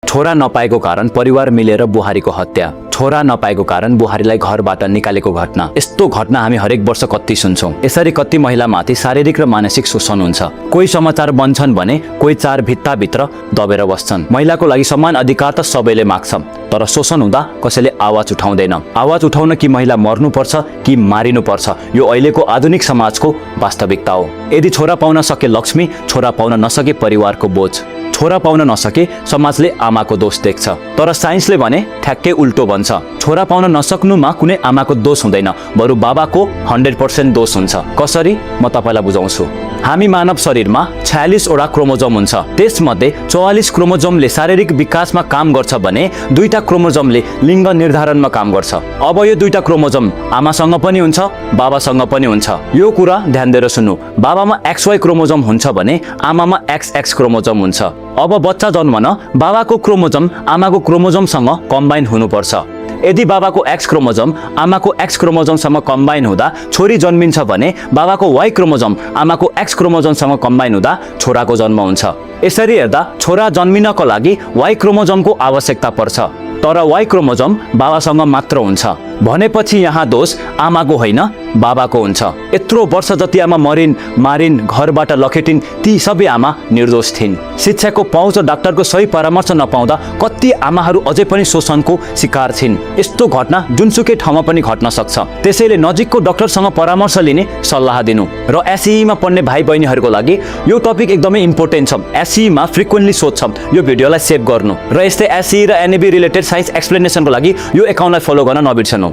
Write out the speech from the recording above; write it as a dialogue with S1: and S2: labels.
S1: छोरा नपाएको कारण परिवार मिलेर बुहारीको हत्या। छोरा नपाएको कारण बुहारीलाई घरबाट निकालेको घटना। यस्तो घटना हामी हरेक वर्ष कति सुन्छौं। यसरी कति महिलामाथि शारीरिक र मानसिक शोषण हुन्छ। कोही समाचार बन्छन् भने कोही चार भित्ताभित्र दबेर बस्छन्। महिलाको लागि समान अधिकार त सबैले माग्छ, तर शोषण हुँदा कसैले आवाज उठाउँदैन। आवाज उठाउन कि महिला मर्नुपर्छ कि मारिनुपर्छ, यो अहिलेको आधुनिक समाजको वास्तविकता हो। यदि छोरा पाउन सके लक्ष्मी, छोरा पाउन नसके परिवारको बोझ। छोरा पाउन नसके समाजले आमाको दोष देख्छ, तर साइन्सले भने ठ्याक्कै उल्टो भन्छ। छोरा पाउन नसक्नुमा कुनै आमाको दोष हुँदैन, बरु बाबाको 100% दोष हुन्छ। कसरी? म तपाईलाई बुझाउँछु। हामी मानव शरीरमा 46 वटा क्रोमोजोम हुन्छ। त्यसमध्ये 44 क्रोमोजोमले शारीरिक विकासमा काम गर्छ भने 2टा क्रोमोजोमले लिङ्ग निर्धारणमा काम गर्छ। अब यो 2टा क्रोमोजोम आमासँग पनि हुन्छ, बाबासँग पनि हुन्छ। यो कुरा ध्यान दिएर सुन्नु। बाबामा XY क्रोमोजोम हुन्छ भने आमामा XX क्रोमोजोम हुन्छ। अब बच्चा जन्मन बाबाको क्रोमोजोम आमाको क्रोमोजोमसँग कम्बाइन हुनुपर्छ। यदि बाबाको X क्रोमोजोम आमाको X क्रोमोजोमसँग कम्बाइन हुँदा छोरी जन्मिन्छ भने बाबाको Y क्रोमोजोम आमाको X क्रोमोजोमसँग कम्बाइन हुँदा छोराको जन्म हुन्छ। यसरी हेर्दा छोरा जन्मिनको लागि Y क्रोमोजोमको आवश्यकता पर्छ, तर Y क्रोमोजोम बाबासँग मात्र हुन्छ। भनेपछि यहाँ दोष आमाको होइन बाबाको हुन्छ। यत्रो वर्ष जति आमा मरिन्, मारिन्, घरबाट लखेटिन्, ती सबै आमा निर्दोष थिइन्। शिक्षाको पहुँच र डाक्टरको सही परामर्श नपाउँदा कति आमाहरू अझै पनि शोषणको शिकार छिन्। यस्तो घटना जुनसुकै ठाउँमा पनि घट्न सक्छ। त्यसैले नजिकको डाक्टरसँग परामर्श लिने सल्लाह दिनु। र एसईमा पढ्ने भाइ बहिनीहरूको लागि यो टपिक एकदमै इम्पोर्टेन्ट छ। एसईमा फ्रिक्वेन्टली सोध्छ, यो भिडियोलाई सेभ गर्नु। र यस्तै एसई र एनएबी रिलेटेड साइन्स एक्सप्लेनेसनको लागि यो एकाउन्टलाई फलो गर्न नबिर्सनु।